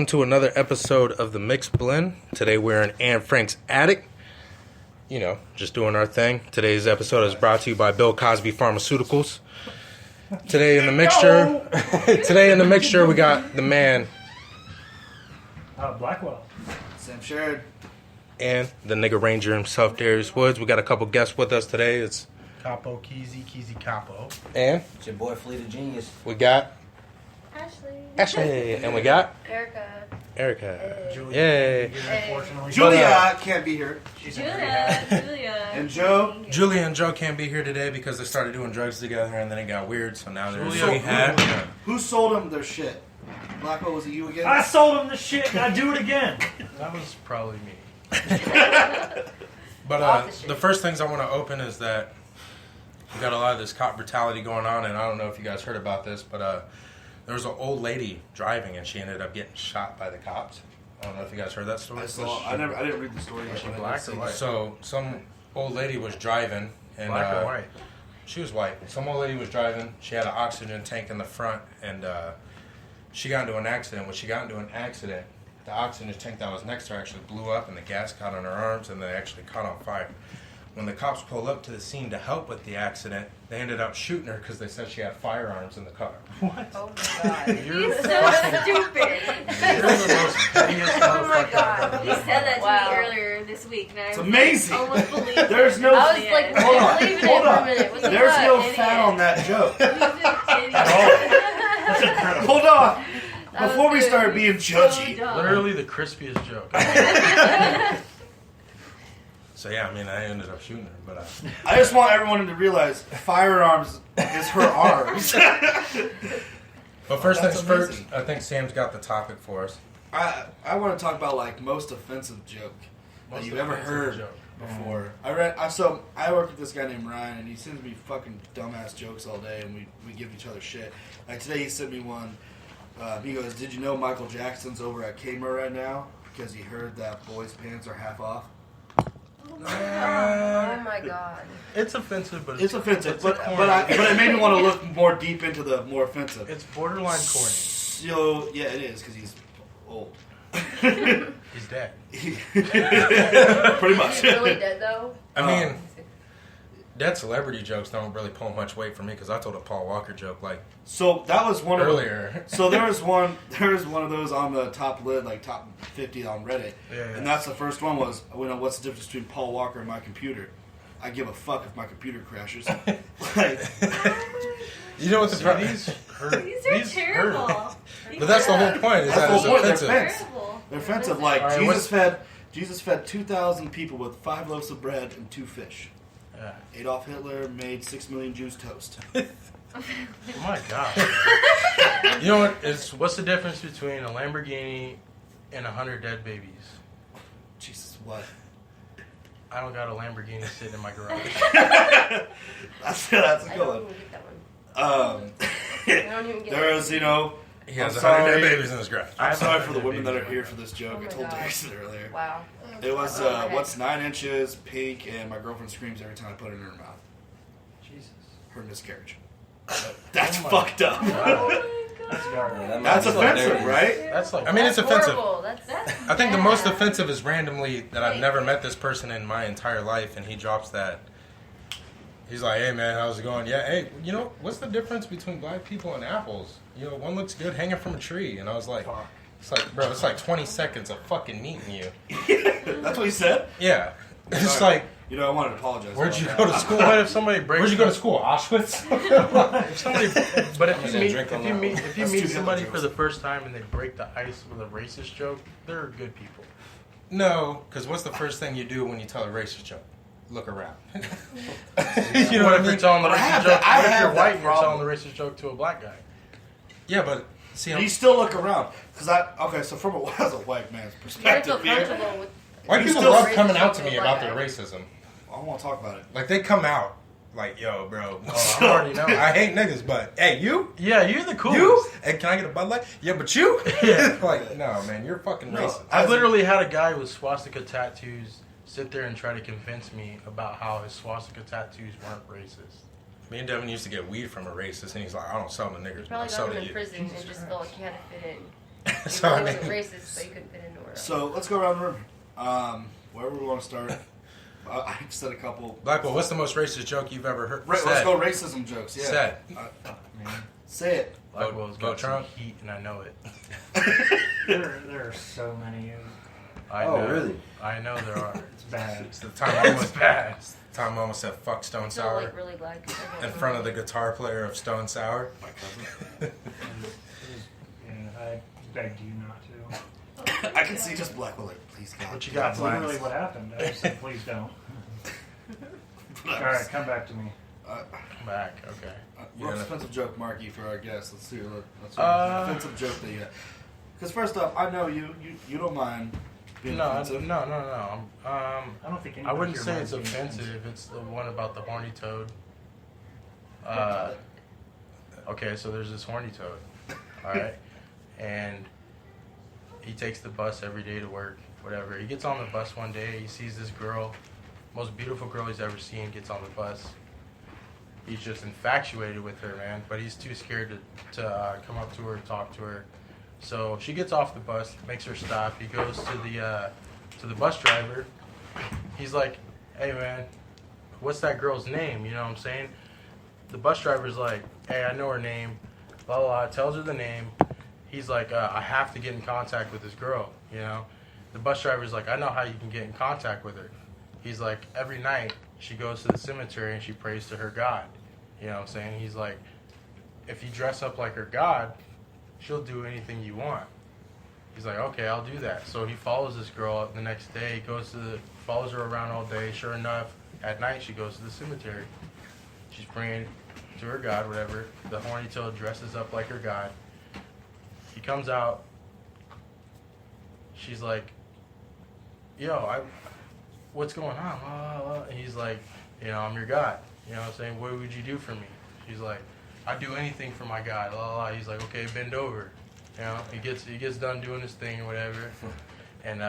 welcome to another episode of the Mixed Blend. Today we're in Anne Frank's attic. You know, just doing our thing. Today's episode is brought to you by Bill Cosby Pharmaceuticals. Today in the mixture, we got the man. Blackwell. Sam Sherrod. And the nigga ranger himself, Darius Woods. We got a couple guests with us today. It's Capo Keezy Capo. And It's your boy Fleet of Genius. we got Ashley. And we got Erica. Yay. Unfortunately. Julia can't be here. Julia. And Joe. Julia and Joe can't be here today because they started doing drugs together and then it got weird. So now they're Julia, rehab. Who sold them their shit? Blackwell, was it you again? I sold him the shit and I do it again. That was probably me. But the first things I want to open is that we got a lot of this cop brutality going on, and I don't know if you guys heard about this, but there was an old lady driving, and she ended up getting shot by the cops. I don't know if you guys heard that story. I didn't read the story. Was she yet, black or white? So some old lady was driving, and Black or white? she was white. Some old lady was driving. She had an oxygen tank in the front, and she got into an accident. When she got into an accident, the oxygen tank that was next to her actually blew up, and the gas caught on her arms, and they actually caught on fire. When the cops pulled up to the scene to help with the accident, they ended up shooting her because they said she had firearms in the car. What? Oh my god. You're He's so stupid. You're the most pettiest Oh my motherfucker god. I've He ever said that met. to me earlier this week. And I It's amazing. almost believed it. There's no. I was like, Hold on. believing it Hold for a on. minute. What the There's fuck, no idiot? fat on that joke. He's an idiot. That's incredible. Hold on. That was Before we good. start being judgy. So dumb. Literally the crispiest joke. So yeah, I mean, I ended up shooting her, but I just want everyone to realize firearms is her arms. but first That's things first, amazing. I think Sam's got the topic for us. I want to talk about like most offensive joke that you've ever heard joke. before. I work with this guy named Ryan, and he sends me fucking dumbass jokes all day, and we give each other shit. Like today, he sent me one. He goes, "Did you know Michael Jackson's over at Kmart right now because he heard that boys' pants are half off?" Oh my god. It's offensive, but It's offensive, it's but corny. it made me want to look more deep into the more offensive. It's borderline corny. So yeah, it is because he's old. He's dead. Pretty much. Is he really dead though? I mean, dead celebrity jokes don't really pull much weight for me because I told a Paul Walker joke like So that was one earlier. of them. So there was one of those on the top lid, like top 50 on Reddit, Yeah. and that's the first one was, what's the difference between Paul Walker and my computer? I give a fuck if my computer crashes. Like, You know what the problem These is? hurt. These are terrible. But that's the whole point. Is That's that the it's whole point. offensive. Terrible. they're offensive. Like All right, Jesus fed 2,000 people with 5 loaves of bread and 2 fish. Yeah. Adolf Hitler made 6 million Jews toast. Oh my god. You know what? It's What's the difference between a Lamborghini and 100 dead babies? Jesus, what? I don't got a Lamborghini sitting in my garage. That's a I good don't one. even get that one. I don't even get There it. is, he has I'm 100 sorry. dead babies in his garage. I'm sorry for the dead women that babies are here for this joke. Oh I my told God. Darius it earlier. Wow. It was, Okay. what's 9 inches, pink, and my girlfriend screams every time I put it in her mouth. Jesus. Her miscarriage. That's Oh my fucked up. Oh That's my garbage. god. That's offensive, right? That's like I mean, it's That's offensive. horrible. That's I think the bad. most offensive is randomly that I've Like- never met this person in my entire life, and he drops that. He's like, "Hey man, how's it going? Yeah, hey, you know what's the difference between black people and apples? You know, one looks good hanging from a tree." And I was like, Fuck. "It's like, bro, it's like 20 seconds of fucking meeting you." That's what he said? Yeah, it's Sorry. like, You know, I wanted to apologize. where'd about you that. go to school? What if somebody breaks? Where'd you go to school? Auschwitz? If somebody, but I'm if just you gonna meet, drink on if you that meet, one. if you That's meet two somebody different for the jokes. first time and they break the ice with a racist joke, they're good people. No, because what's the first thing you do when you tell a racist joke? Look around. you know What what I if you're mean? telling the But I racist have joke? that- I What if have you're that white and you're problem. telling the racist joke to a black guy? Yeah, but see, You still look around. So from as a white man's You perspective feel here, comfortable with white you people still love racist coming out to to a me black about their guy. racism. I don't want to talk about it. Like, they come out, like, yo, bro. Oh, I already know. I hate niggas, but, hey, you? Yeah, you're the coolest. You? Hey, can I get a Bud Light? Yeah, but you? Yeah. Like, no, man, you're fucking No. racist. I've literally had a guy with swastika tattoos sit there and try to convince me about how his swastika tattoos weren't racist. Me and Devin used to get weed from a racist, and he's like, I don't sell to niggers, but I probably sell got to him in you. prison and just felt like he had to fit in. He So I really mean, wasn't racist, but he couldn't fit into her. So let's go around the room. Wherever we want to start. I've said a couple. Blackwell, what's the most racist joke you've ever heard? Let's said? go racism jokes. Yeah. Said. Say it. Blackwell's Vote got some Trump. heat, and I know it. There are so many. I Oh, know. really? I know there are. It's bad. It's the time I almost bad. Time I almost said fuck Stone Still Sour like really glad. 'Cause I don't in know. front of the guitar player of Stone Sour. My cousin. And I begged you not to. I can see just Blackwell like, please God. What you got, That's literally Blacks? what happened. I just said, please don't. All right, come back to me. Back. Okay. Most Yeah. offensive joke, Marky, for our guests. Let's see. Let's Uh, offensive joke that you got. Because first off, I know you don't mind being No, offensive. no. I don't think I anybody wouldn't here say minds it's being offensive. It's the one about the horny toad. Okay, so there's this horny toad. All right, and he takes the bus every day to work. Whatever. He gets on the bus one day. He sees this girl, most beautiful girl he's ever seen, gets on the bus. He's just infatuated with her, man. But he's too scared to come up to her, talk to her. So she gets off the bus, makes her stop. He goes to the bus driver. He's like, "Hey, man, what's that girl's name?" You know what I'm saying? The bus driver's like, "Hey, I know her name." Blah blah. Blah. Tells her the name. He's like, "I have to get in contact with this girl." You know. The bus driver's like, "I know how you can get in contact with her." He's like, "Every night she goes to the cemetery and she prays to her God." You know what I'm saying? He's like, "If you dress up like her God, she'll do anything you want." He's like, "Okay, I'll do that." So he follows this girl the next day, follows her around all day. Sure enough, at night she goes to the cemetery. She's praying to her God, whatever. The horny toad dresses up like her God. He comes out. She's like, "Yo, what's going on?" And he's like, "I'm your God." You know what I'm saying? "What would you do for me?" She's like, "I'd do anything for my God." La, la, la. He's like, "Okay, bend over." He gets done doing his thing or whatever, and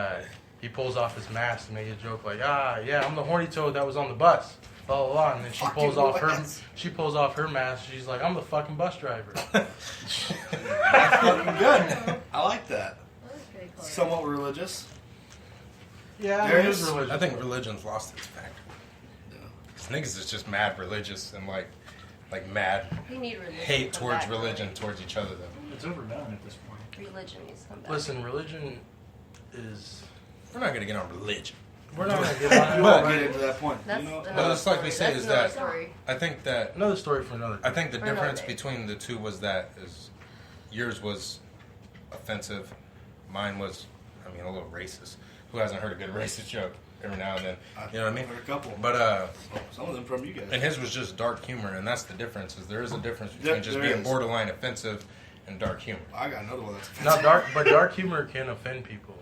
he pulls off his mask to make a joke like, "Yeah, I'm the horny toad that was on the bus." Blah blah blah. And then she pulls off her mask. She's like, "I'm the fucking bus driver." That's fucking good. I like that. That was pretty clever. Somewhat religious. Yeah, There it is- is religious. I think religion's lost its factor. Niggas is just mad religious and like mad We need religion. hate to come towards back, religion right? towards each other though. It's overdone at this point. Religion needs to come back. Listen, religion is. We're not gonna get on religion. We're not gonna get on You it. won't get into that point. That's You know? another But it's like we story. say That's is another that- story. I think that Another story for another. I think the For another difference day. between the two was that is yours was offensive, mine was, I mean, a little racist. Who hasn't heard a good racist joke every now and then? You know what I mean? Heard a couple. But Some of them from you guys. and his was just dark humor, and that's the difference. Is there is a difference There- between just there being is. borderline offensive and dark humor. I got another one that's Not dark, but dark humor can offend people.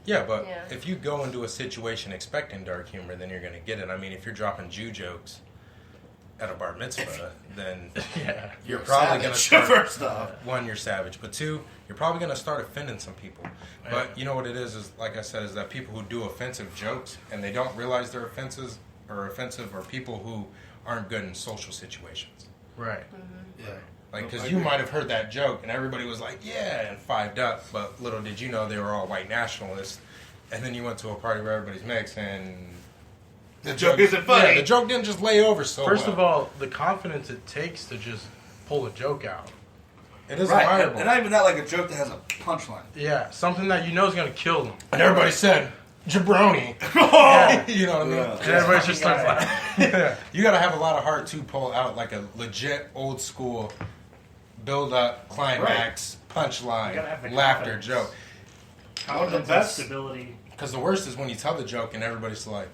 Yeah, but Yeah. if you go into a situation expecting dark humor, then you're gonna get it. I mean, if you're dropping Jew jokes at a bar mitzvah, then Yeah. you're probably gonna savage, start. first off. One, you're savage, but two, you're probably gonna start offending some people. Yeah. But you know what it is like I said, is that people who do offensive jokes and they don't realize they're offensive are people who aren't good in social situations. Right. Yeah. Like, Nope, because I you agree. might have heard that joke and everybody was like, yeah, and fived up, but little did you know they were all white nationalists. And then you went to a party where everybody's mixed and The joke isn't funny. Yeah, the joke didn't just lay over so First well. of all, the confidence it takes to just pull a joke out. it is Right. admirable. And not even that like a joke that has a punchline. Yeah, something that you know is going to kill them. And everybody said, jabroni. Yeah. You know what I mean? Yeah. And everybody just starts laughing. You got to have a lot of heart to pull out like a legit old school build up, climax, You gotta have punchline, the laughter confidence. joke. Confidence and best- stability, Because the worst is when you tell the joke and everybody's like,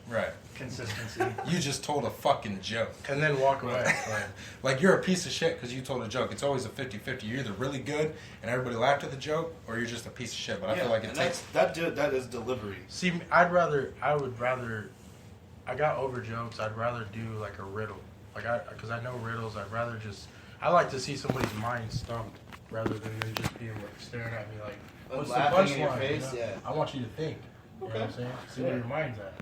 right, consistency. you just told a fucking joke. And then walk away. Like you're a piece of shit because you told a joke. It's always a 50-50. You're either really good and everybody laughed at the joke, or you're just a piece of shit. But I feel like it and takes. that is delivery. See, I got over jokes. I'd rather do like a riddle. Because I know riddles. I like to see somebody's mind stumped rather than them just being like staring at me like, what's the Laughing in your punchline? face, You know? yeah. I want you to think. You know what I'm saying? See where your mind's at.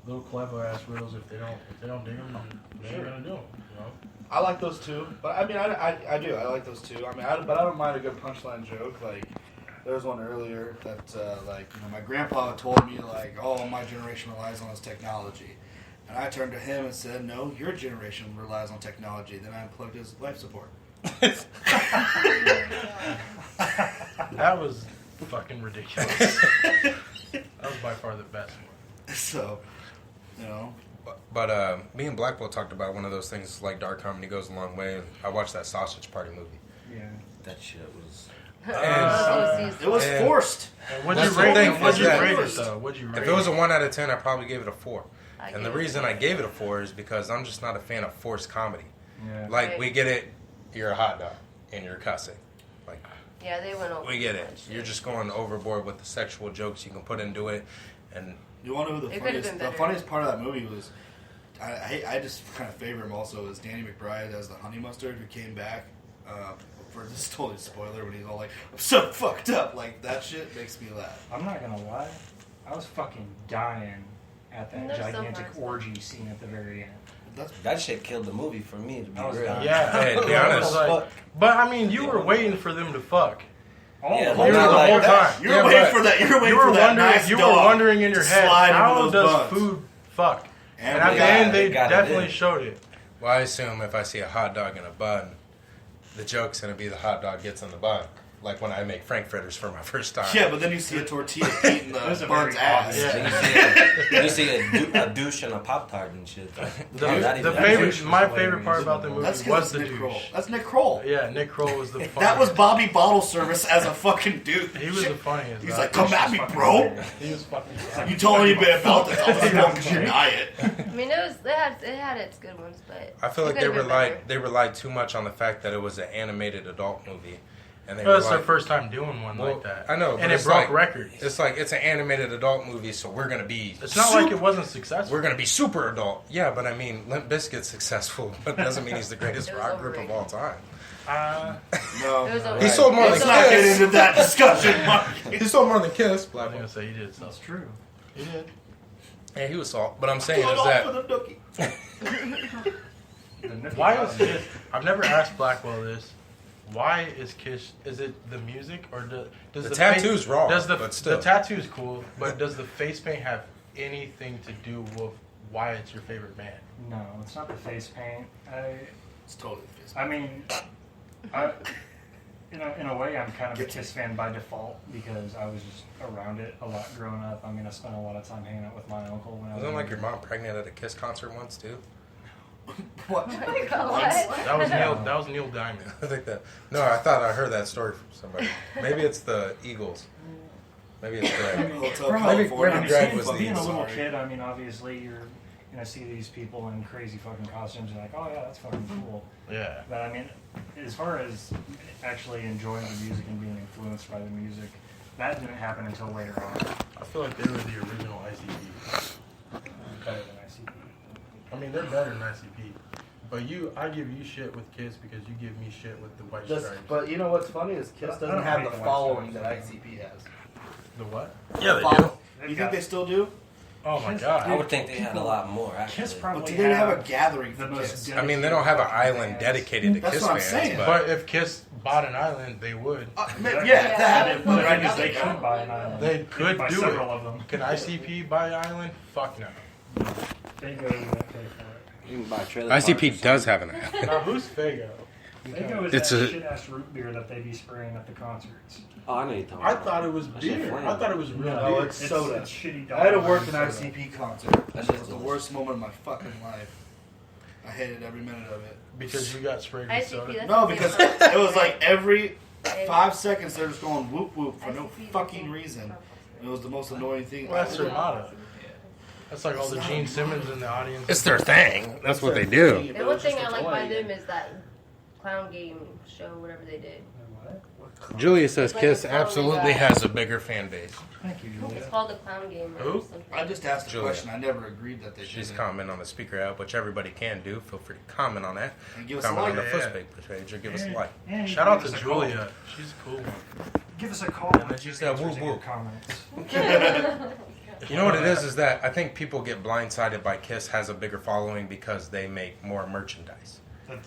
little clever ass riddles. If they don't dig them, they ain't gonna do them. I like those too, but I mean, I do. I like those too. I mean, but I don't mind a good punchline joke. Like, there was one earlier that, my grandpa told me, like, oh, my generation relies on this technology. And I turned to him and said, no, your generation relies on technology. Then I unplugged his life support. That was fucking ridiculous. That was by far the best one. So, But me and Blackwell talked about one of those things like dark comedy goes a long way. I watched that Sausage Party movie. Yeah. That shit was... it was forced. What'd you That's the rate thing, it? What'd you is that- rate it though? What'd you rate If it was a 1 out of 10, I'd probably give it a 4. And the gave it reason a I gave it a 4 is because I'm just not a fan of forced comedy. Yeah. Like, Right. we get it, you're a hot dog, and you're cussing. Like, Yeah, they went over. we get too it. much. You're just going overboard with the sexual jokes you can put into it. And You want to know who It could've been the better. funniest part of that movie was? I just kind of favor him also is Danny McBride as the honey mustard who came back for this is totally spoiler when he's all like, I'm so fucked up. Like, that shit makes me laugh. I'm not gonna lie, I was fucking dying at that And there's some gigantic parts- orgy scene at the very end. That's That shit killed the movie for me, to be I was real. done. Yeah, Hey, to be I honest, was like, but I mean, you were waiting for them to fuck. Oh, Yeah, You but were not the like whole that. time. you were Yeah, waiting but for that. You were waiting You were for that wondering. nice You were dog wondering in your to head, slide into how those does buns. food fuck? And And at we the end, they got it definitely in. showed it. well, I assume if I see a hot dog in a bun, the joke's going to be the hot dog gets in the bun. Like when I make frankfurters for my first time. Yeah, but then you see a tortilla eating the Those are bun's very ass. obvious. Then you see a douche and a Pop-Tart and shit. My favorite part about the movie That's was because the Nick douche. Kroll. That's Nick Kroll. Yeah, Nick Kroll was the funniest. That was Bobby Bottle Service as a fucking dude. He was the funniest. He's guy. like, come at me, bro. He was fucking. You told me a bit about this. I'll just fucking deny it. I mean, it had its good ones, but I feel it like they could've been better. relied too much on the fact that it was an animated adult movie. And they Well, were it's their like, first time doing one well, like that. I know, but and it it's broke like- records. It's like it's an animated adult movie, so we're gonna be. It's not like it wasn't successful. We're gonna be super adult. Yeah, but I mean, Limp Bizkit's successful, but it doesn't mean he's the greatest It was rock group of overrated. all time. No. It was no. a- He sold more It than was Let's not get Kiss. into that discussion, Mark. He sold more than Kiss. I was Black gonna say he did so. That's true. He did. Yeah, he was salt. But I'm saying Do it is all that for the nookie. The nippy Why button. is Kiss? I've never asked Blackwell this. Why is Kiss? Is it the music or does The the tattoo's wrong, Does but still. the tattoo's cool? But does the face paint have anything to do with why it's your favorite band? No, it's not the face paint. It's totally face. I mean, in a way, I'm kind of a Kiss fan by default because I was just around it a lot growing up. I mean, I spent a lot of time hanging out with my uncle when I was wasn't like your younger. mom pregnant at a Kiss concert once too? What? Oh my God, what? That was Neil. That was Neil Diamond. I think that. No, I thought I heard that story from somebody. Maybe it's the Eagles. Maybe it's Greg. Hotel From- California. maybe I'm Greg so was the fucking being a little sorry. kid, I mean, obviously you're gonna see these people in crazy fucking costumes. You're like, oh yeah, that's fucking cool. Yeah. But I mean, as far as actually enjoying the music and being influenced by the music, that didn't happen until later on. I feel like they were the original ICP. Better than ICP. I mean, they're better than ICP. But I give you shit with Kiss because you give me shit with the White Stripes. But you know what's funny is Kiss I doesn't don't have hate the the following White that Stripes. ICP has. The what? Yeah, they do. Follow- They've You got- think they still do? Oh my Kiss- god. I would think they had a lot more, actually. Kiss probably But do they have a gathering the for most Kiss? I mean, they don't have an dedicated island fans. dedicated to That's Kiss what I'm fans, saying. but But if Kiss bought an island, they would. Yeah, Yeah. that. But But right now they they could don't. buy an island. They could buy do several it. of them. Can ICP buy an island? Fuck no. Fago won't pay for it. You can buy trailer ICP parks. does have an island. Now who's Fago? Fago is It's that a- shit ass root beer that they be spraying at the concerts. Oh, I know you're talking I about. thought it was That shit beer. flame. I thought it was real No, beer. it's soda. It's shitty I had to dog work an soda. ICP concert. That That shit's was the delicious. worst moment of my fucking life. I hated every minute of it. Because you got sprayed with ICP, soda. that's No, the because thing. it was like every 5 seconds they're just going whoop whoop for no ICP, fucking reason. It was the most annoying thing. Well, that's their motto. That's like all the It's not Gene a Simmons in the audience. It's their thing. That's what they do. The one thing I like by them is that clown game show, whatever they did. What? Julia says Like Kiss a clown absolutely guy. has a bigger fan base. Thank you, It's Julia. called the clown game or Who? something. I just asked a Julia. question. I never agreed that they She's did. commenting on the speaker app, which everybody can do. Feel free to comment on that. And give us a Comment on like. the Yeah. Facebook page or give us a And- like. and you Shout can out give to us a call. Julia. She's a cool one. Give us a call. And then she said, Answers woo, in your woo. comments. You know what it is that I think people get blindsided by Kiss has a bigger following because they make more merchandise.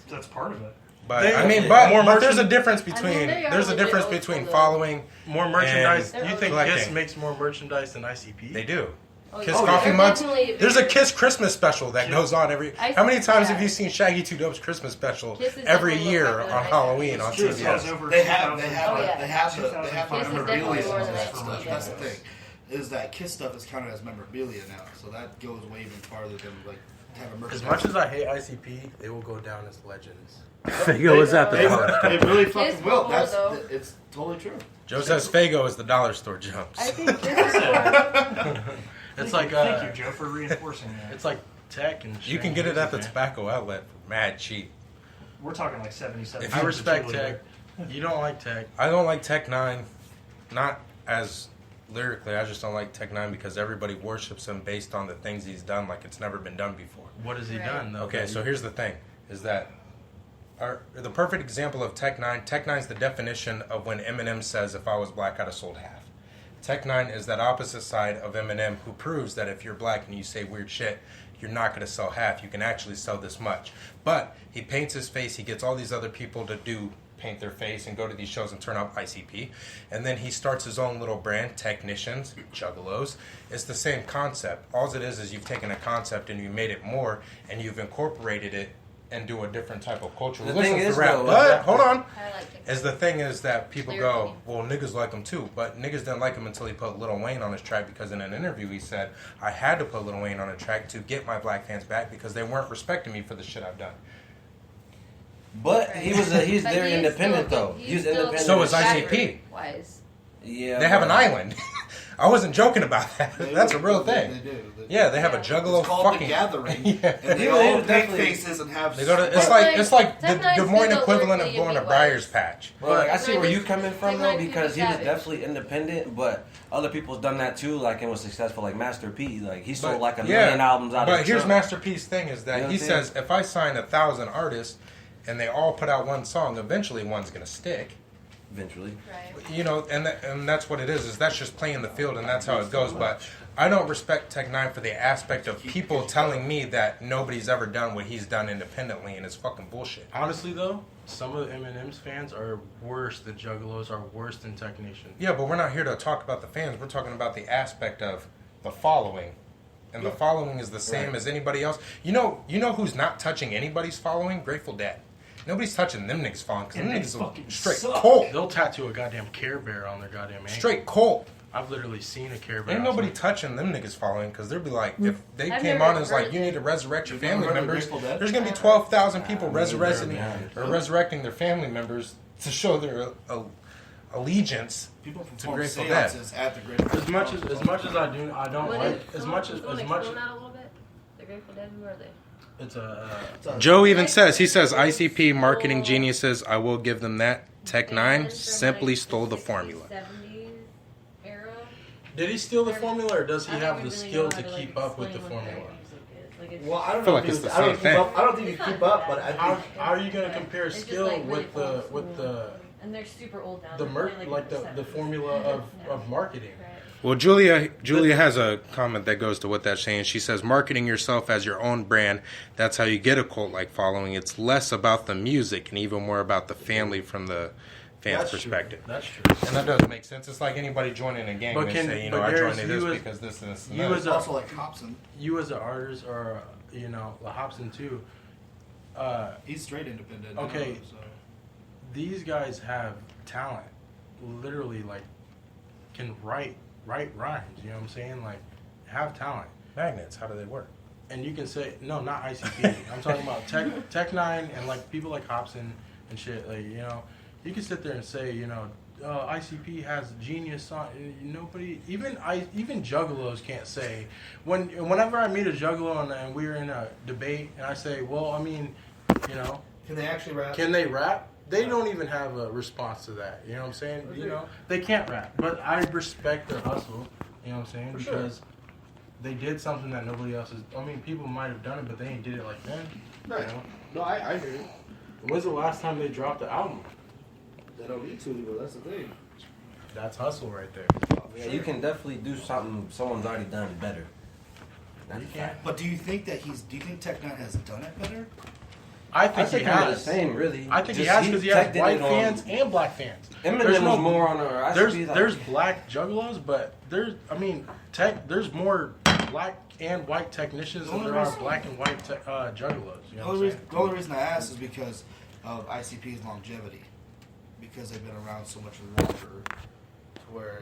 That's part of it. But They- I mean, more but there's a merchand- difference I mean, between they are there's a legit difference old between school, following. More merchandise. And You think collecting. Kiss makes more merchandise than ICP? They do. Oh, Kiss yeah. Coffee They're Mugs. definitely There's a bigger. Kiss Christmas special that goes on every. I- How many times yeah. have you seen Shaggy 2 Dope's Christmas special Kiss is every definitely year more on popular than Halloween ICP. on True, CBS? Over They have 2,000. they have Oh, yeah. they have the Kiss is definitely memorabilia more and than that ICP, stuff. That's the yeah. thing. Is that Kiss stuff is counted as memorabilia now, so that goes way even farther than like kind of merchandise. As much as I hate ICP, they will go down as legends. Fago is at the They, dollar store. they really Kiss fucking will. will, That's though. it's totally true. Joe says Fago is the dollar store jumps. I think Kiss is more. It's like Thank you, Joe, for reinforcing that. it's like tech and. You can get it at the music, tobacco outlet for mad cheap. We're talking like 77. If man. I you respect tech. You don't like tech. I don't like Tech 9, not as lyrically. I just don't like Tech 9 because everybody worships him based on the things he's done like it's never been done before. What has he Right. done though? Okay, so here's the thing: is that the perfect example of Tech 9. Tech 9 is the definition of when Eminem says, "If I was black, I'd have sold half." Tech 9 is that opposite side of Eminem who proves that if you're black and you say weird shit, you're not going to sell half. You can actually sell this much. But he paints his face. He gets all these other people to paint their face and go to these shows and turn up ICP. And then he starts his own little brand, Technicians, Juggalos. It's the same concept. All it is you've taken a concept and you made it more and you've incorporated it into a different type of culture. The Listen thing to is, rap. though, But, that- hold on. I like Kiss. Is the thing is that people Clear go, opinion. well, niggas like him too. But niggas didn't like him until he put Lil Wayne on his track because in an interview he said, I had to put Lil Wayne on a track to get my black fans back because they weren't respecting me for the shit I've done. But he's But very he is independent still- though. He's still independent. So is rapper ICP. Wise. Yeah. They have an but- island. I wasn't joking about that. They That's do. a real They thing. do. Yeah, they have a Yeah. juggalo It's called fucking The Gathering, Yeah. and they Yeah, all they make definitely- faces and have. They go to. But It's like, like the Tech Nine's Des Moines still equivalent of lyrically going to and Briar's beat Patch. Well, like, I see where you Technine's- coming from though, Technine's because he was savage. definitely independent, but other people's done that too, like, and was successful, like Master P. Like he sold like a million albums out of But his here's truck. Master P's thing is that You know he what I'm saying? says if I sign 1,000 artists and they all put out one song, eventually one's gonna stick. Eventually. Right. You know, and that's what it is that's just playing the field and that's how it goes. But I don't respect Tech 9 for the aspect of people telling me that nobody's ever done what he's done independently and it's fucking bullshit. Honestly though, some of Eminem's fans are worse. The Juggalos are worse than Technicians. Yeah, but we're not here to talk about the fans. We're talking about the aspect of the following. And the following is the same as anybody else. You know who's not touching anybody's following? Grateful Dead. Nobody's touching them niggas' following because them And they niggas are fucking straight suck. cold. They'll tattoo a goddamn Care Bear on their goddamn ankle. Straight cold. I've literally seen a Care Bear. Ain't nobody outside. touching them niggas following because they'll be like, if they I've came never on and was heard like, of you it. need to resurrect your You've never family heard of members, Grateful Dead? there's going to be 12,000 people Nah, me neither, resurrecting man. or resurrecting their family members to show their allegiance. People To perform Grateful Dead. seances at the Grateful As much as I don't What like is- as much as wanna as much as explain that a little bit? The Grateful Dead, who are they? it's a Joe even says, he says, ICP marketing geniuses, I will give them that. Tech 9 Bands from, simply like, stole the 60s, formula. 70s era. did he steal the formula or does he I don't have really the know skill how to like, keep up with the explain what their formula? music is. Like, it's Well, I don't feel know. like if it's he the was- I don't same keep thing. up. I don't think you It's keep not up, bad. but I How, think how are you gonna compare It's just, skill like, really with the old with the And they're super old now. the They're mer- probably, like in the their 70s. formula of marketing? Right. Well, Julia has a comment that goes to what that's saying. She says, marketing yourself as your own brand, that's how you get a cult-like following. It's less about the music and even more about the family from the fans' That's perspective. True. That's true. And that does make sense. It's like anybody joining a gang But and can- say, but I Garrett, joined you this as- because this and this and you that. as a- also like Hobson. You as an artist or Hobson too. He's straight independent. Okay. now, so. These guys have talent, literally, like can write rhymes. You know what I'm saying? Like have talent. Magnets, how do they work? And you can say no, not ICP. I'm talking about Tech Nine and like people like Hobson and shit. Like you can sit there and say ICP has genius song. Nobody, even juggalos can't say. Whenever I meet a juggalo and we're in a debate and I say, well, I mean, Can they actually rap? can they rap? They don't even have a response to that. You know what I'm saying? They can't rap. But I respect their hustle. You know what I'm saying? For sure. Because they did something that nobody else is. I mean, people might have done it, but they ain't did it like them. Right. You know? No, I hear you. When's the last time they dropped the album? They don't need to, but that's the thing. That's hustle right there. Yeah, you can definitely do something someone's already done better. That's You a can't. fact. But do you think Tech Nine has done it better? I think he they're the has. same, really. I think he Just has because he has teched it white on- fans and black fans. Eminem was more on our There's black juggalos, but there's more black and white technicians than there are black and white juggalos. You know what I'm saying? The only reason I asked is because of ICP's longevity, because they've been around so much longer, to where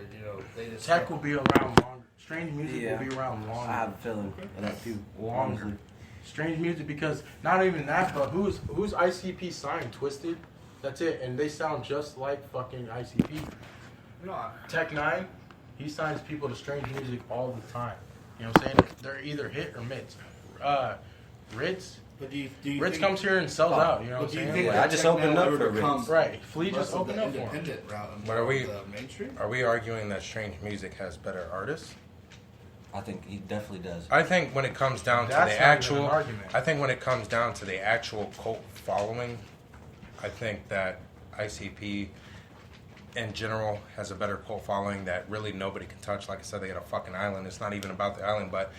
they just Tech will be around longer. Strange music will be around longer. I have a feeling that too. Longer. Strange music because not even that, but who's ICP signed? Twisted. That's it, and they sound just like fucking ICP. Tech Nine, he signs people to strange music all the time. You know what I'm saying? They're either hit or mids. Ritz. But do you Ritz think, comes here and sells out. You know what I'm but do you saying? think Yeah, that I just Tech opened Nine up ever for Ritz. becomes Right. Flea less just of opened the up for him. independent route and But more are we- of the mainstream? Are we arguing that strange music has better artists? I think he definitely does. I think when it comes down to That's the not even an actual, argument. I think when it comes down to the actual cult following, I think that ICP in general has a better cult following that really nobody can touch. Like I said, they got a fucking island. It's not even about the island, but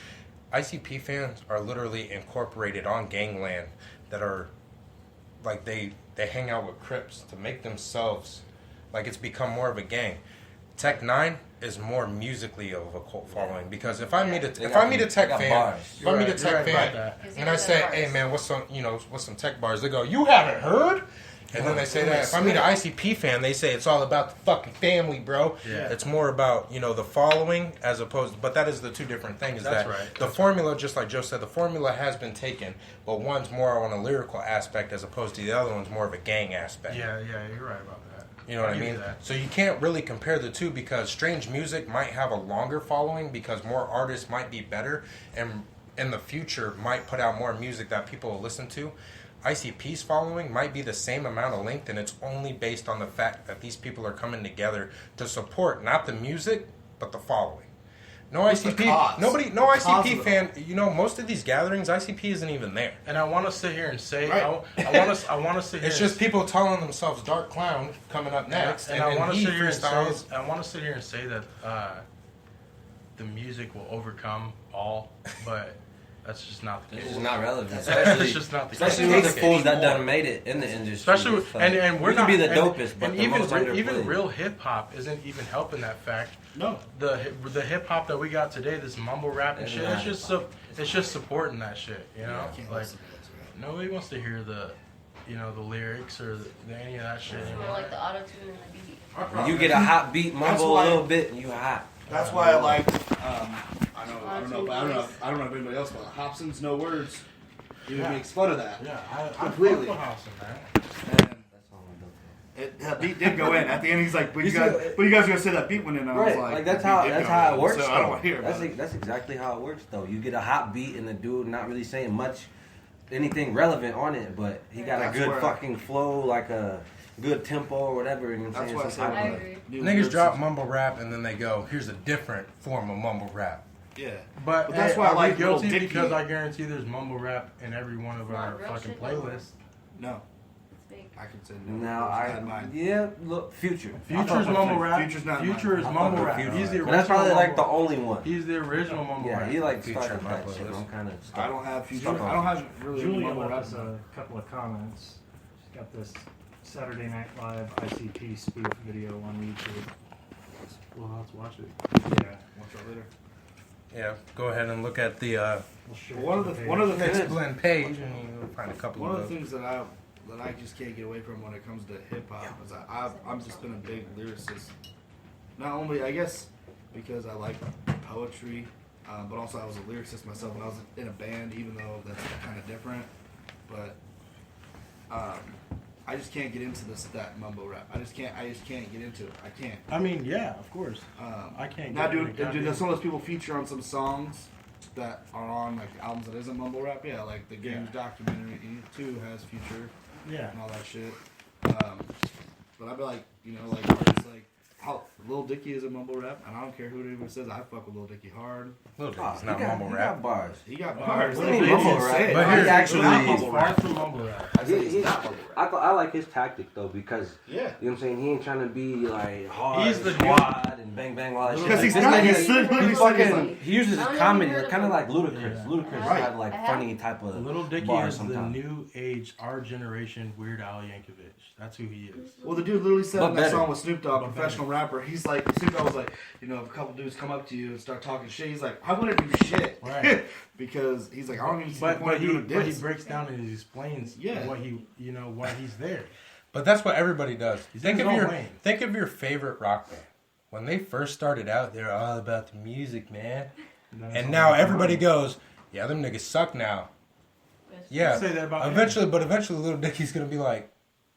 ICP fans are literally incorporated on gangland that are like they hang out with Crips to make themselves like it's become more of a gang. Tech Nine is more musically of a cult following because if I meet a Tech fan, if I meet a Tech fan and I say, "Hey man, what's some Tech bars?" They go, "You haven't heard?" And then they say that. If I meet an ICP fan, they say it's all about the fucking family, bro. Yeah. It's more about the following as opposed. But that is the two different things. That's that right. the formula, just like Joe said, the formula has been taken, but one's more on a lyrical aspect as opposed to the other one's more of a gang aspect. Yeah, you're right about that. You know what I give you mean? that. So you can't really compare the two because strange music might have a longer following because more artists might be better and in the future might put out more music that people will listen to. ICP's following might be the same amount of length and it's only based on the fact that these people are coming together to support not the music but the following. No It's the ICP, cause. no The cause ICP of it fan. Most of these gatherings, ICP isn't even there. And I want to sit here and say, Right. I want to sit here. It's just people telling themselves Dark Clown coming up next, and I want to he sit here and freestyles. say, I want to sit here and say that the music will overcome all, but that's just not the It's case. just not relevant. It's Especially, just not the especially case. with the fools that done made it in the industry. Especially It's like, and we're we not can be the and- dopest, but and the even most even underplayed. real hip hop isn't even helping that fact. No. The hip hop that we got today, this mumble rap and It's shit, not it's just supporting that shit. You know, I can't like listen to this, right? nobody wants to hear the lyrics or any of that shit It's more anymore. like the auto tune and the beat. When you get a hot beat, mumble why- a little bit, and you hot. That's why I liked. I don't know if anybody else, but Hobson's No Words. He makes fun of that. Yeah, I Completely. fuck with Hobson, man. And That's all I'm doing. that beat did go in at the end. He's like, "But you You guys, see- but you guys are gonna say that beat went in." And I was Right, like, that's "The how beat did that's go how in, it works. So I don't though. want to hear about it. That's exactly how it works, though. You get a hot beat and the dude not really saying much, anything relevant on it, but he got That's a good where- fucking flow, like a good tempo or whatever. You know what I'm That's saying? why I Some said type I of- agree. new Niggas lyrics. drop mumble rap and then they go, "Here's a different form of mumble rap." Yeah, But that's hey, why I are like we Lil guilty Dicky. because I guarantee there's mumble rap in every one of our Not real fucking shit, no. playlists. no, It's fake. I can say no. Now It's not mine. look, Future. Future's mumble rap. Future's not Future is I fuck mumble with rap. Future. He's the But original. that's probably like the mumble- only one. He's the original mumble Yeah, rap. he like Future started in my that shit. playlist. I'm kind of I don't have Future. Stuck on I don't have really any Julia mumble left rap. us a couple of comments. She's got this Saturday Night Live ICP spoof video on YouTube. Well, let's watch it. Yeah, Watch out later. Yeah, go ahead and look at the we'll share One of it the to the one of the page. things blend page, and you'll find a couple one of of the those. things that I just can't get away from when it comes to hip hop is I'm just been a big lyricist. Not only I guess because I like poetry, but also I was a lyricist myself when I was in a band. Even though that's kind of different, but I just can't get into that mumble rap. I just can't get into it. I can't. I mean, yeah, of course. I can't. Now, get do into the do goddamn- some of those people feature on some songs that are on like albums that isn't mumble rap? Yeah, like the Games documentary too has Future Yeah. and all that shit. But I'd be like, like artists like Lil Dicky is a mumble rap, and I don't care who anyone says. I fuck with Lil Dicky hard. Lil Dicky's He not mumble got rap. bars. He got bars. Lil He Dicky mumble is rap. sick. But He's here's- actually not He's mumble far rap. from mumble rap. I said he's not mumble rap. I like his tactic though because Yeah. you know what I'm saying. He ain't trying to be like hard, He's the squad, and bang bang all that shit. Because he's This not. nigga- He's literally He fucking. fucking he uses I his don't comedy even heard kind of of like him. Ludacris. Yeah. Ludacris Right. had like I have. funny type of Little Dicky bars is the sometimes. new age, our generation Weird Al Yankovic. That's who he is. Well, the dude literally said But in that better. song with Snoop Dogg, But professional rapper. He's like, Snoop Dogg was like, you know, if a couple dudes come up to you and start talking shit, he's like, I wouldn't do shit, Right. because he's like, I don't even see the But point of doing a he diss. breaks down and he explains Yeah. what he why he's there. But that's what everybody does. He's Think in of his your own lane. think of your favorite rock band. When they first started out, they're all about the music, man. And now everybody goes, yeah, them niggas suck now. Yeah. Say that about Eventually, but eventually, Little Dicky's gonna be like,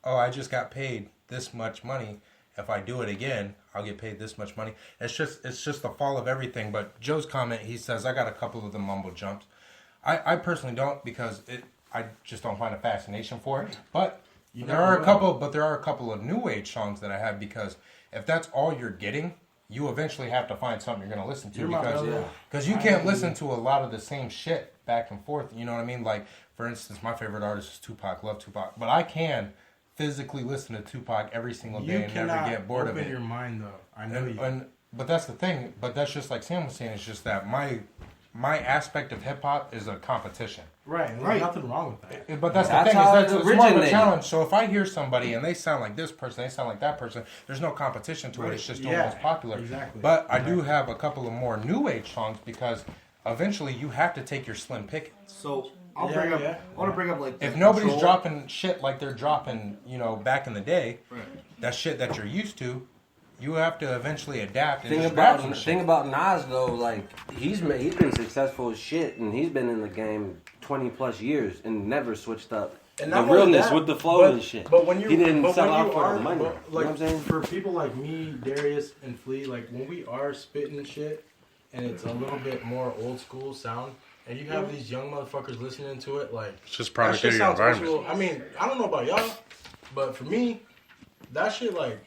oh, I just got paid this much money. If I do it again, I'll get paid this much money. It's just the fall of everything. But Joe's comment, he says, I got a couple of the mumble jumps. I personally don't, because I just don't find a fascination for it. But there are a couple of new age songs that I have, because if that's all you're getting, you eventually have to find something you're gonna listen to, You're my brother. because you can't listen to a lot of the same shit back and forth. You know what I mean? Like, for instance, my favorite artist is Tupac. Love Tupac, but I can physically listen to Tupac every single day You and never cannot get bored of open it. your mind though. I know you. But that's the thing. But that's just like Sam was saying. It's just that my aspect of hip hop is a competition. Right. There's Right. nothing wrong with that. But that's That's the thing. how Is it it's more of a originated. challenge. So if I hear somebody and they sound like this person, they sound like that person, there's no competition to it. It's just doing Yeah, what's popular. exactly. But I do have a couple of more new age songs, because eventually you have to take your slim pickings. So I'll Yeah, bring up. yeah. I want to bring up like. If the nobody's Control- dropping shit like they're dropping, back in the day, Right. that shit that you're used to, you have to eventually adapt and Thing just grab some about shit. Nas though, like he's been successful as shit, and he's been in the game 20 plus years and never switched up And the not only realness that, with the flow and shit. But when you he didn't but sell when out you for are, the money. but, You know like, what I'm saying? for people like me, Darius, and Flea, like when we are spitting shit and it's a little bit more old school sound, and you have these young motherfuckers listening to it, like It's just that product shit of your sounds environment. actual. I mean, I don't know about y'all, but for me, that shit like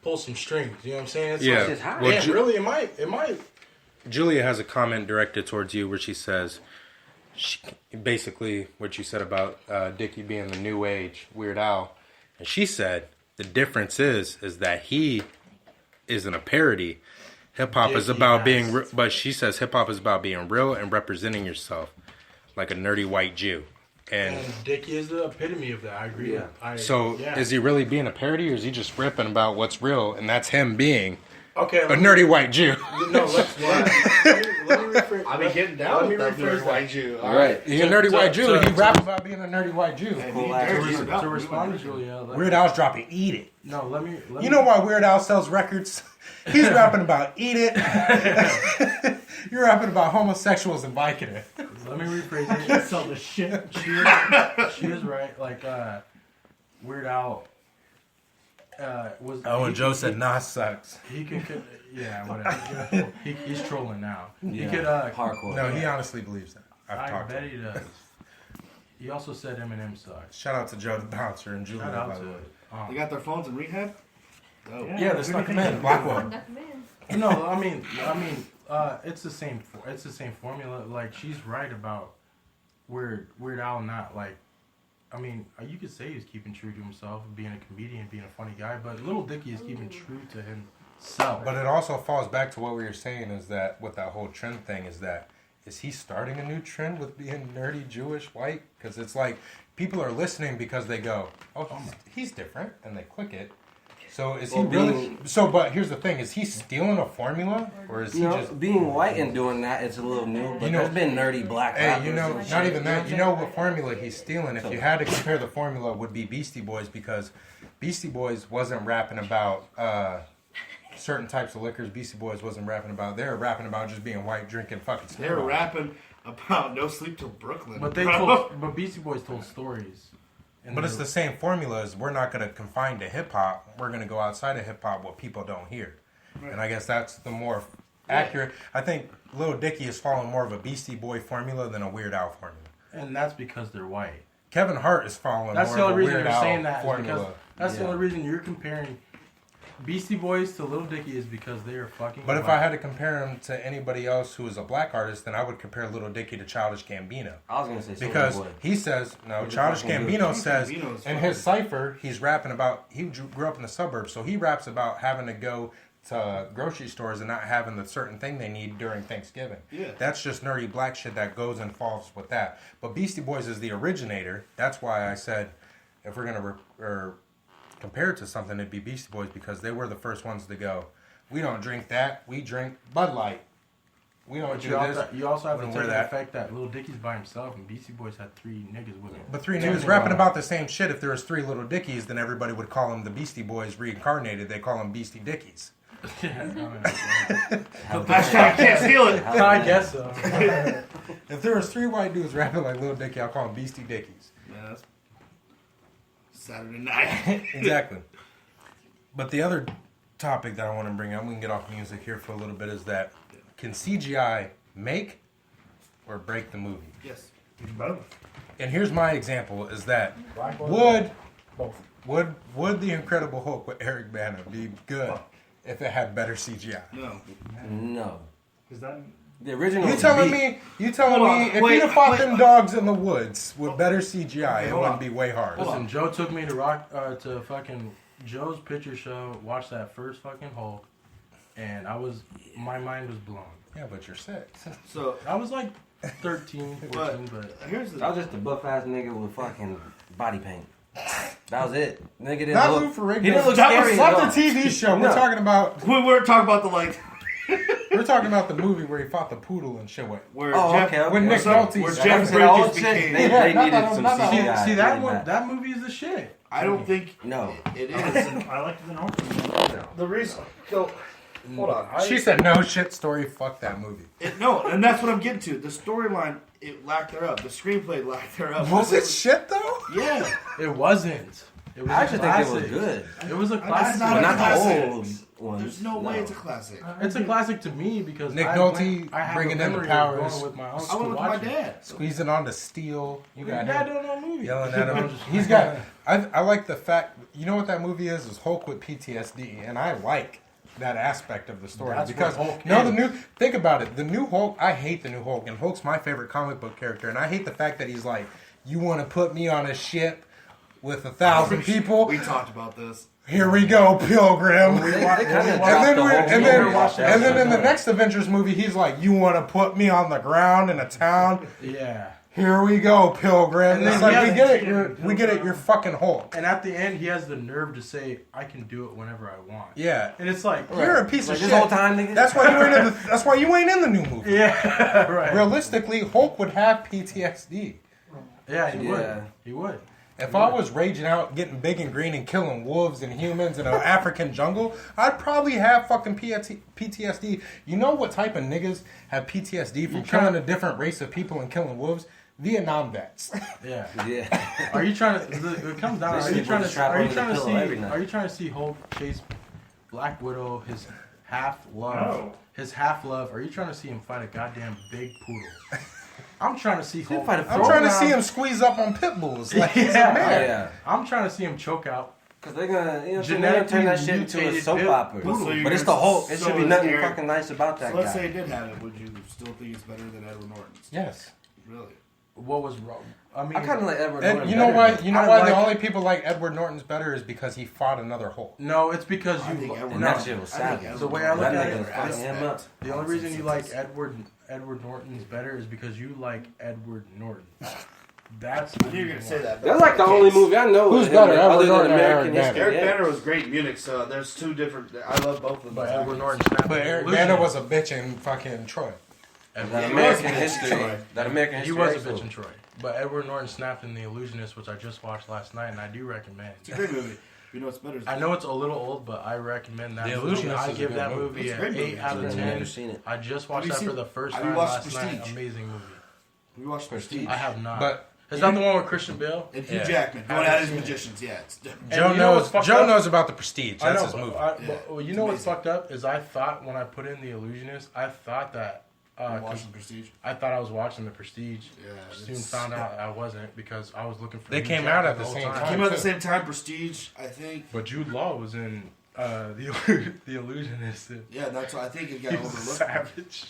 pulls some strings. You know what I'm saying? It's Yeah. like, It's hot. Well, damn, really, it might. Julia has a comment directed towards you where she says, basically what you said about Dickie being the new age Weird Al, and she said the difference is that he isn't a parody. Hip hop is Dickie about has- being, but she says hip hop is about being real and representing yourself, like a nerdy white Jew. And And Dickie is the epitome of that. I agree. Yeah. so, yeah. is he really being a parody, or is he just ripping about what's real, and that's him being Okay. a nerdy white Jew? No, let me rephrase. I be getting down Let me with that rephrase nerd that. white Jew. All Right. He's a nerdy white Jew. He to- rap about being a nerdy white Jew. Hey, Cool me ass. and Derek To used To to respond to go. Julia, let Weird me- Al's dropping "Eat It." No, let me. You know why Weird Al sells records? He's rapping about "Eat It." You're rapping about homosexuals and Vicodin. Let me rephrase it. Sell the shit. She is right. Like Weird Al was. Oh, and he- Joe he- said Nas sucks. he could. Yeah, whatever. He's trolling now. He Yeah. could. Hardcore. No, he honestly believes that. I've I talked to bet him. he does. He also said Eminem sucks. Shout out to Joe the Bouncer and Julia, Shout by out the to way. it. They got their phones in rehab. Oh. Yeah, they snuck him in. Blackwell. No, I mean, it's the same. It's the same formula. Like she's right about Weird Al not like. I mean, you could say he's keeping true to himself, being a comedian, being a funny guy, but Little Dicky is keeping true to himself. But it also falls back to what we were saying, is that with that whole trend thing, is he starting a new trend with being nerdy, Jewish, white? Because it's like people are listening because they go, oh, he's different, and they click it. So is he Well, really? being- So, but here's the thing: is he stealing a formula, or is he You know, just? being white and doing that, it's a little new. But You know- there's been nerdy black Hey, rappers. you know, and not shit, even that. You know what formula he's stealing? If you had to compare the formula, would be Beastie Boys, because Beastie Boys wasn't rapping about certain types of liquors. Beastie Boys wasn't rapping about. They were rapping about just being white, drinking fucking. They were Smirnoff. rapping about No Sleep Till Brooklyn. But they bro. but Beastie Boys told stories. And But it's they- the same formula. Is we're not going to confine to hip hop. We're going to go outside of hip hop what people don't hear, and I guess that's the more accurate. I think Lil Dicky is following more of a Beastie Boy formula than a Weird Al formula. and that's because they're white. Kevin Hart is following That's more the of only a reason Weird you're Al saying that. Is formula. because that's the only reason you're comparing Beastie Boys to Lil Dicky is because they are fucking. But if I had to compare him to anybody else who is a black artist, then I would compare Lil Dicky to Childish Gambino. I was gonna say Soulja Because Boy. he says, no, He's Childish fucking Gambino good. says, Gambino's in fucking- his cipher, he's rapping about, he grew up in the suburbs, so he raps about having to go to grocery stores and not having the certain thing they need during Thanksgiving. Yeah. That's just nerdy black shit that goes and falls with that. But Beastie Boys is the originator. That's why I said, if we're going to compare it to something, it'd be Beastie Boys, because they were the first ones to go, we don't drink that, we drink Bud Light. We don't do this. You also have we to don't take wear the fact that Lil Dicky's by himself and Beastie Boys had 3 niggas with him. But 3 niggas rapping about the same shit. If there was 3 Little Dickies, then everybody would call them the Beastie Boys reincarnated. They call them Beastie Dickies. I can't steal it. I guess so. If there was 3 white dudes rapping like Little Dicky, I'll call them Beastie Dickies. Yeah, that's Saturday night. Exactly. But the other topic that I want to bring up, we can get off music here for a little bit, is that can CGI make or break the movie? Yes. Both. And here's my example: is that Black or would both. would the Incredible Hulk with Eric Bana be good if it had better CGI? No. No. Is that The original. You was telling beat. me if Wait, you'd have fought wait. them dogs in the woods with better CGI, it hold wouldn't on. be way hard. Hold Listen, Joe took me to fucking Joe's picture show, watched that first fucking Hulk, and my mind was blown. Yeah, but you're 6. So I was like 13, 14, but here's the. I was just a buff ass nigga with fucking body paint. That was it. Nigga didn't Not look. Lou Ferrigno. He didn't look That scary was at Not all. the TV show. No. We're talking about we were talking about the like we're talking about the movie where he fought the poodle and shit. where Oh, Jeff, okay, okay. When Nick so- Nolte where said- Jeff Said all Bridges shit, became. They Yeah, needed no, some no, no. CGI. see that really one. bad. That movie is the shit. I don't think No. it is. I liked the North. The reason. So hold on. She said no shit story. Fuck that movie. No, and that's what I'm getting to. The storyline, it lacked thereof. The screenplay lacked thereof. Was it shit though? Yeah. It wasn't. It was I a actually think it was classic. good. It was a It's classic. not But a not classic. the old ones. There's no way it's a classic. It's a classic to me because Nick I Nolte have bringing a in the memory of powers. going with my uncle I went to with my watch it. dad. Squeezing on to steel. You Your got dad him don't know movies. yelling at him. He's got. I like the fact. You know what that movie is? Is Hulk with PTSD, and I like that aspect of the story That's because what Hulk no, is. the new. Think about it. The new Hulk. I hate the new Hulk, and Hulk's my favorite comic book character, and I hate the fact that he's like, you want to put me on a ship with 1,000 people? We talked about this. Here we go, Pilgrim. They kind of And dropped then, the whole and movie. then in the next Avengers movie, he's like, "You want to put me on the ground in a town? Yeah. Here we go, Pilgrim." And then It's like he we has- get it. We get it. You're fucking Hulk. And at the end, he has the nerve to say, "I can do it whenever I want." Yeah, And it's like, you're a piece Like of this shit. whole time, nigga. That's why you ain't in the. That's why you ain't in the new movie. yeah, right. Realistically, Hulk would have PTSD. Yeah, he Yeah. would. He would. If I was raging out, getting big and green, and killing wolves and humans in an African jungle, I'd probably have fucking PTSD. You know what type of niggas have PTSD from killing a different race of people and killing wolves? Vietnam vets. Yeah. Yeah. Are you trying to? It comes down. They Are you sleep trying with a to? strap Are you under the trying to pillow every see? night. Are you trying to see Hulk chase Black Widow? His half love. No. His half love. Are you trying to see him fight a goddamn big poodle? I'm trying to see Hulk. fight a I'm trying to see him squeeze up on pit bulls like he's a Yeah. Oh, man. yeah. I'm trying to see him choke out. Because they're gonna, you know, they're gonna Genetically turn that shit into a mutated soap pit opera. Well, so you're But it's the gonna- Hulk. It so should be is nothing Eric- fucking nice about that So let's say guy. it did have it. Would you still think it's better than Edward Norton's? Yes. Really? What was wrong? I mean, I kind of like Edward And Norton you know better why? than- You know I why like- the only people like Edward Norton's better is because he fought another Hulk. no, it's because I think you. Edward And No, that shit was I think savage. Edward The way I look Norton at That it, nigga was fucking him up. the only reason you like Edward Norton's better is because you like Edward Norton. That's I knew you were gonna say that. That's like the only movie I know. Who's with him, better, other Edward than Norton or American Eric history. Eric Yeah. Banner was great in Munich, so there's two different. I love both of them. But Edward Norton snapped But the Eric illusion. Banner was a bitch in fucking Troy. That Yeah, he American was. history. Troy. That American He history. was a episode. bitch in Troy. But Edward Norton snapped in The Illusionist, which I just watched last night, and I do recommend. It's a great movie. You know what's better? I know it's a little old, but I recommend that The movie. Illusionist I is a give good that movie. movie It's a an great movie. 8 out of I've 10. never seen it. I just watched Have that you for the first have you time watched last night. Prestige? Amazing movie. We watched Prestige. I have not. But is that the one with Christian Bale? And Hugh Yeah. Jackman going Haven't out as seen it. magicians. Yeah, it's different. And Joe you know what's knows. fucked Joe up? knows about the Prestige. I That's know, his but movie. you It's know what's amazing. fucked up is I thought when I put in The Illusionist, I thought that You 'cause watched Prestige. I thought I was watching The Prestige. Yeah. Soon found out I wasn't because I was looking for. They Hugh came Jackman out at the whole same time. time. Came out at the too. same time. Prestige, I think. But Jude Law was in The Illusionist. Yeah, that's why I think it got He was a overlooked. savage.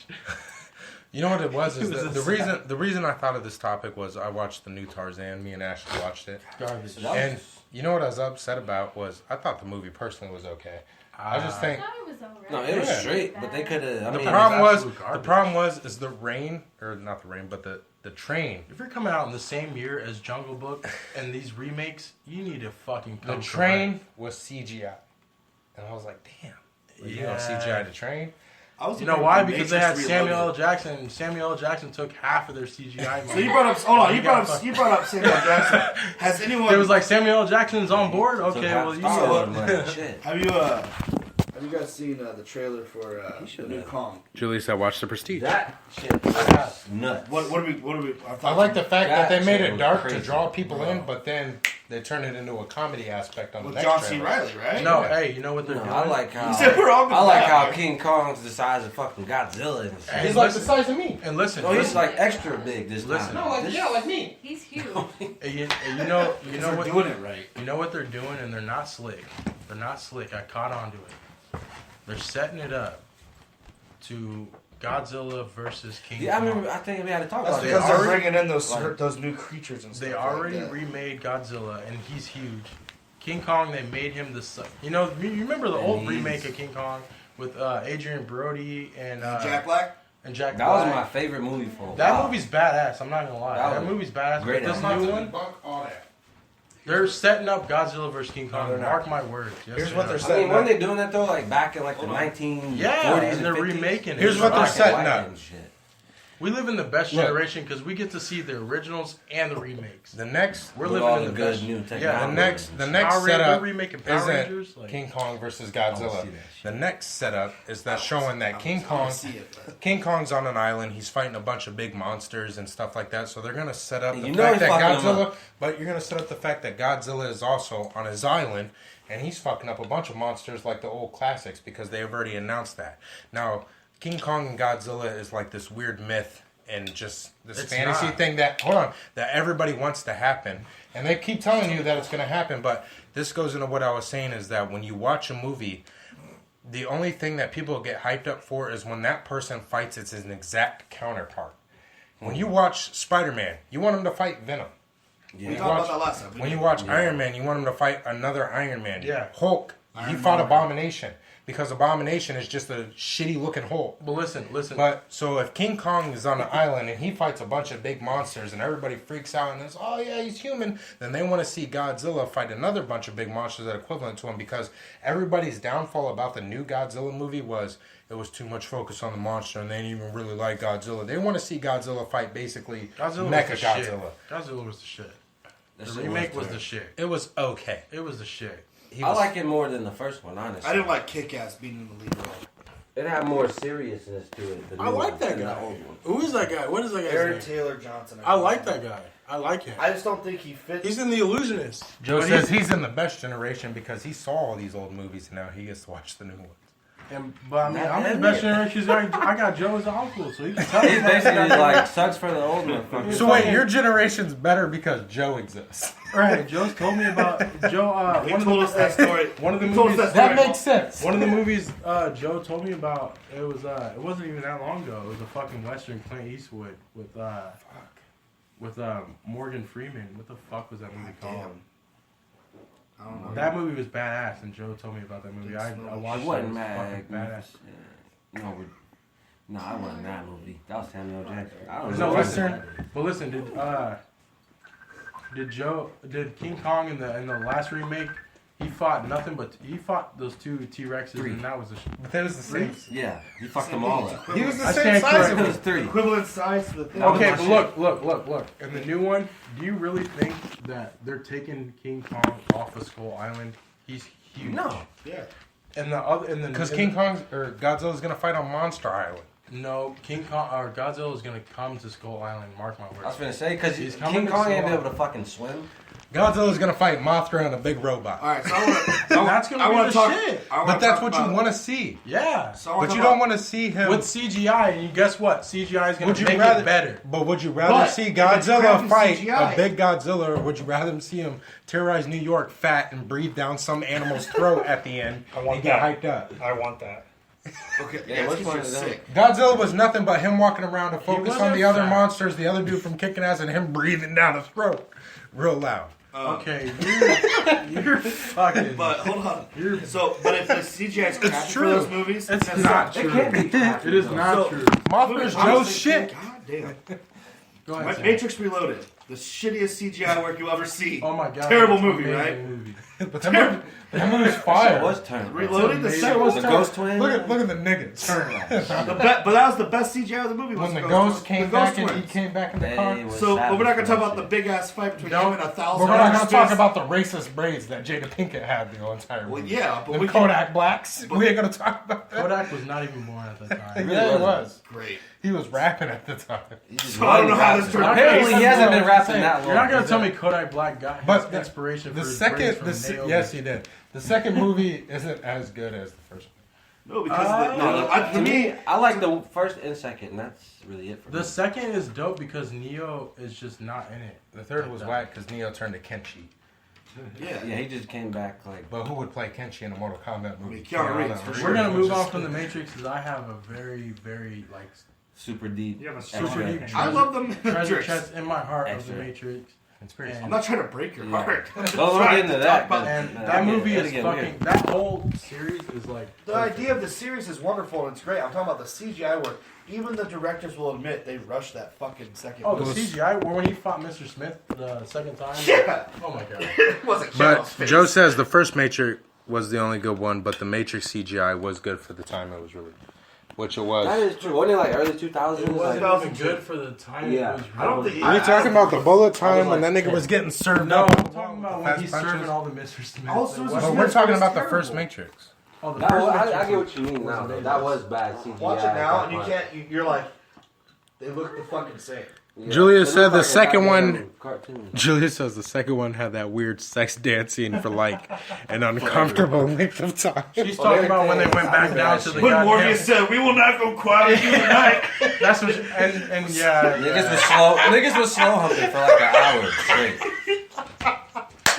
You know what it was? Is He was that the reason I thought of this topic was I watched the new Tarzan. Me and Ashley watched it. Garbage. So that was- And you know what I was upset about was I thought the movie personally was okay. I just think I thought it was alright. No, it was Yeah. straight, but they could have. I the mean, problem it's was absolute garbage. the problem was is the rain or not the rain, but the train. If you're coming out in the same year as Jungle Book and these remakes, you need to fucking The come train was CGI, and I was like, damn, you know Yeah. CGI the train. I was You know looking why? for Because they had Matrix Samuel L. Reloaded. Jackson. And Samuel L. Jackson took half of their CGI money. So you brought up. Hold on. You You brought got up. You brought up Samuel Jackson. Has anyone? It was like Samuel L. Jackson's on board. took Okay, half well you Star said Wars money. Shit. Have you guys seen the trailer for He the should new have. Kong? Julius, I watched The Prestige. That shit was nuts. What are we? I like the fact that they made shit it was dark crazy, to draw people bro. in, but then they turned it into a comedy aspect on with the next John C. trailer. Riley, right? no. Yeah. Hey, you know what they're No, doing? I like how He said we're all I like back, how man. King Kong's the size of fucking Godzilla and shit. Hey, He's like the listen. size of me. And listen, No, he's listen. like extra big this Listen. time. No, This- like me. He's huge. You know They're what? doing it right. You know what they're doing, and they're not slick. They're not slick. I caught on to it. They're setting it up to Godzilla versus King Yeah, I Kong. remember. I think we had to talk That's about because that. they're already- bringing in those like- those new creatures and stuff. They like already that. remade Godzilla, and he's huge. King Kong, they made him the you know, you remember the old he's- remake of King Kong with Adrian Brody and Jack Black. Jack That was Black. my favorite movie for a That while. movie's badass. I'm not gonna lie. That That was movie's badass. great. But this I'm new one, all that. they're setting up Godzilla versus King Kong. they're not. Mark my words. Yes, Here's they what are. they're I setting mean, when up. they doing that though, like back in like the 1940s Yeah, and and they're 50s? remaking it. Here's what they're Black and setting white up. and shit. We live in the best Look. generation because we get to see the originals and the remakes. The next We're With living all in the the good best. new Yeah, technology. the next Power Rangers, setup we're remaking Power isn't Rangers. Like, King Kong versus don't Godzilla. see that The next setup is that showing that King I Kong, wanna see it, but- King Kong's on an island. He's fighting a bunch of big monsters and stuff like that. So they're gonna set up the You know fact he's that fucking them Godzilla, but you're gonna set up the fact that Godzilla is also on his island, and he's fucking up a bunch of monsters like the old classics because they have already announced that. Now, King Kong and Godzilla is like this weird myth and just this It's fantasy not. thing that that everybody wants to happen, and they keep telling you that it's going to happen. But this goes into what I was saying is that when you watch a movie, the only thing that people get hyped up for is when that person fights it's an exact counterpart. When you watch Spider-Man, you want him to fight Venom. We You talked watch- about that last time. When you watch Iron Man, you want him to fight another Iron Man. Yeah. Hulk, he Iron fought Man. Abomination because Abomination is just a shitty looking Hulk. but listen. But so if King Kong is on the island and he fights a bunch of big monsters and everybody freaks out and is, oh yeah, he's human, then they want to see Godzilla fight another bunch of big monsters that are equivalent to him because everybody's downfall about the new Godzilla movie was it was too much focus on the monster and they didn't even really like Godzilla. They want to see Godzilla fight basically Godzilla Mecha was the Godzilla. shit. Godzilla was the shit. That The shit remake was terrible. the shit. It was okay. It was the shit. He I was- like it more than the first one, honestly. I didn't like Kick-Ass being in the lead role. It had more seriousness to it. The I new like one that than the guy. old one. Who is that guy? What is that guy's Aaron name? Taylor Johnson. I like that guy. I like him. I just don't think he fits. He's in The Illusionist. Joe But says he's in the best generation because he saw all these old movies and now he gets to watch the new ones. But I mean, I'm in the best generation. I got Joe as an uncle, so he can tell He me. basically like sucks for the old motherfuckers. So wait, your generation's better because Joe exists. Right, Joe's told me about Joe. He One of told the us that story. one of the He told us movies. that story. sense. One of the movies Joe told me about. It was it wasn't even that long ago. It was a fucking Western Clint Eastwood with Morgan Freeman. What the fuck was that movie called? Damn. I don't know. That movie was badass, and Joe told me about that movie. I watched It it. wasn't It was mad. fucking badass. No, I wasn't that movie. That was Samuel Jackson. I don't There's know. no what Western. it But listen, did King Kong in the last remake? He fought those two T-Rexes, Three. and that was a. But that was the same. is. Yeah, he fucked them all up. He was the I same stand size It of was him. three. Equivalent size to the thing. Okay, my but shit. look. In the new one, do you really think that they're taking King Kong off of Skull Island? He's huge. No. Yeah. And the other, and then Because King Kong's or Godzilla's gonna fight on Monster Island. No, King Kong or Godzilla is gonna come to Skull Island. Mark my I was words. gonna say because He's coming King to Kong ain't be Skull able to fucking swim. Godzilla's gonna fight Mothra and a big robot. All right, so That's gonna be the shit. But that's what you want to see. Yeah. So But you don't want to see him With CGI, and guess what? CGI is going to make it better. But would you rather But see if it's Godzilla crappy fight CGI. a big Godzilla, or would you rather see him terrorize New York fat and breathe down some animal's throat at the end I want and get that. hyped up? I want that. Okay, Yeah, which one you're is that? sick. Godzilla was nothing but him walking around to focus on wasn't the other fat. monsters, the other dude from kicking ass, and him breathing down his throat real loud. Okay, you're fucking. But hold on. But if the CGI is crappy for true. those movies, It's that's not It true. can't be. It is not So- true. Mothra's Joe's shit. God damn. Go ahead. Sam. Matrix Reloaded, the shittiest CGI work you'll ever see. Oh my god. Terrible that's an movie, amazing right? movie. But that movie's fire. It was turned. Reloaded, the amazing. second was The terrible. Ghost Twin. Look at the niggas. But that was the best CGI of the movie. Was When the Ghost ghost Twins. came The Ghost back and he Twins. came back in the They car. was So, but we're not gonna savage talk for about the that big ass fight between No. him and 1,000. But we're not going to other talk dudes. about the racist braids that Jada Pinkett had the whole entire Well, movie. yeah, but Them we Kodak blacks. We ain't going to talk about that. Kodak was not even born at the time. really Yeah, he wasn't. was. Great. He was rapping at the time. He just So I don't know how wasn't this turned rapping. out. Apparently, he hasn't been rapping that long. You're not gonna tell me Kodak Black got his But inspiration The for his second, braids from Naomi. yes, he did. The second movie isn't as good as the first one. No, because To me, I like the first and second. And that's really it for me. The second is dope because Neo is just not in it. The third was whack because Neo turned to Kenshi. yeah, Yeah, he just came back like. But who would play Kenshi in a Mortal Kombat movie? Keanu Reeves, for sure. We're gonna move on from the Matrix because I have a very, very like Super deep. You have a Extra. super deep. I love the treasure Matrix. chest in my heart Extra. of the Matrix. It's pretty. And- I'm not trying to break your heart. Don't get into that. But And Man, that movie it'll is get fucking. weird. That whole series is like. The idea of the series is wonderful and it's great. I'm talking about the CGI work. Even the directors will admit they rushed that fucking second Oh, the movie. CGI when he fought Mr. Smith the second time. Yeah. Oh my god. It wasn't But Keanu's face. Joe says the first Matrix was the only good one, but the Matrix CGI was good for the time it was released. Which it That was. is true. Wasn't it like early 2000s? It wasn't Like, even good for the time. Yeah. It was I don't really- think- Are you talking about the bullet I was time when like that nigga 10. was getting served No, up? I'm talking about when Fast he's punches? serving all the Mr. Smiths. Also, It it's wasn't- But we're talking was about the terrible. first Matrix. Oh, the that first was, Matrix I get was- what you mean was now. amazing. That was bad CGI. Watch it now, and you Like, can't. You're like, they look the fucking same. yeah. Julia It said looked the like a second goddamn one- Cartoon. Julia says the second one had that weird sex dancing for like an uncomfortable length of time. She's talking about when they went back down to the goddamn. said, "We will not go quiet tonight." That's what. And yeah. Niggas was slow humping for like an hour straight.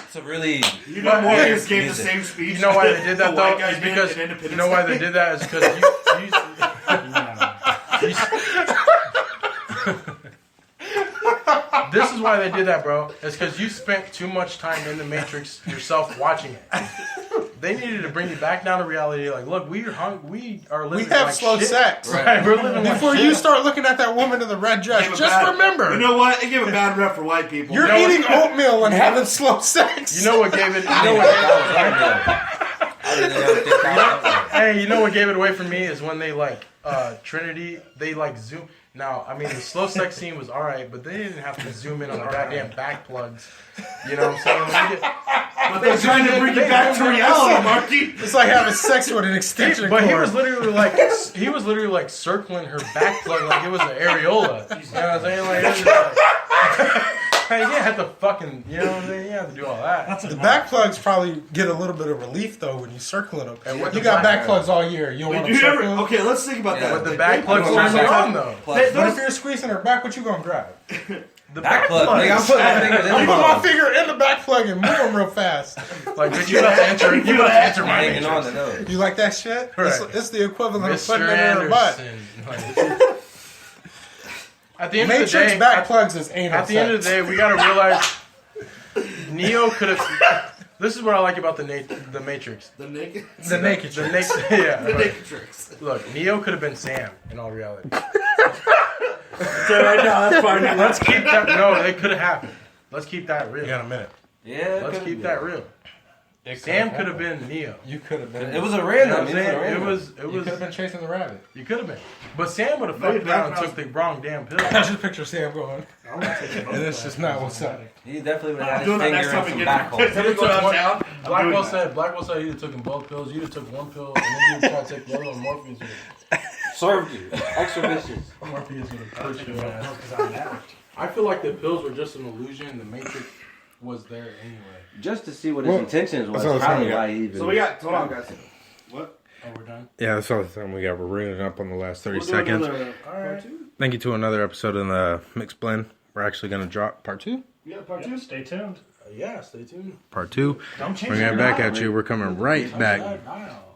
It's a really. You know, Morpheus gave the music. same speech. You know why they did that the white though? guy Is did because in Independence you know why Day. they did that is because this is why they did that, bro. It's because you spent too much time in the Matrix yourself watching it. They needed to bring you back down to reality. Like, look, we are We living have like slow shit. sex. Right, we're living like Before shit. you start looking at that woman in the red dress, Gave a just bad- remember, You know what? It gave a bad rep for white people. you're You know eating oatmeal and having slow sex. You know what gave it? You know what? Hey, you know what gave it away for me is when they like Trinity. They like zoom. Now, I mean, the slow sex scene was alright, but they didn't have to zoom in on the goddamn back plugs. You know what I'm saying? When you get- But they're trying to bring you back to reality, Marky. It's like having sex with an extension But cord. he was literally like circling her back plug like it was an areola. You know what I'm saying? Like, it was like you didn't have to fucking, you know what I'm saying? You didn't have to do all that. The back plugs probably get a little bit of relief though when you circling them. And with You the got back- back plugs all year. You don't Wait, want do them you ever? circling. Okay, let's think about Yeah, that. But the back plug They- turns they- on though. But if you're squeezing her back, what you gonna grab? The Back plug. Nigga, I'm putting my fingers in I'm the putting my plug. finger in the back plug and move them real fast. Like, bitch, you have to enter. You have to enter my Hanging on matrix. the nose. You like that shit? Right. It's the equivalent of Mr. putting it in her butt. Anderson. Like, at the end of the Matrix day, back plugs is anal at the end of the day, we gotta realize Neo could have. This is what I like about the Matrix. The naked. the naked. The next, yeah. The right. naked tricks. Look, Neo could have been Sam in all reality. So right now, that's fine. Let's keep that. No, it could have happened. Let's keep that real. You got a minute. Yeah. Let's keep that real. Sam could have been Neo. You could have been. It was a You know random. what I'm saying? It was. You could have been chasing the rabbit. You could have been. But Sam would have Maybe fucked around and back took the wrong damn pill. I just picture Sam going. I want to take them both And that's just not what's up. He definitely would have I'm had doing that his next finger time in we some get back hole. Every He took time I'm one- down, I'm doing Blackwell that. said he'd have taken both pills. You'd have took one pill, and then you'd try to take the other one. Morpheus Served you. Extra vicious. would have pushed your ass. because I'm an addict. I feel like the pills were just an illusion. The Matrix was there anyway. Just to see what his intentions was. that's all the Probably time we why got. he even. So we got. Hold on, guys. What? Oh, we're done. Yeah, that's all the time we got. We're running up on the last 30 We'll do seconds. another part two? Thank you to another episode in the Mixed Blend. We're actually going to drop part 2. Yeah, part Yeah, two. stay tuned. Yeah, stay tuned. Part 2. Don't change We're your going back dial. at you. We're coming right back. Dial.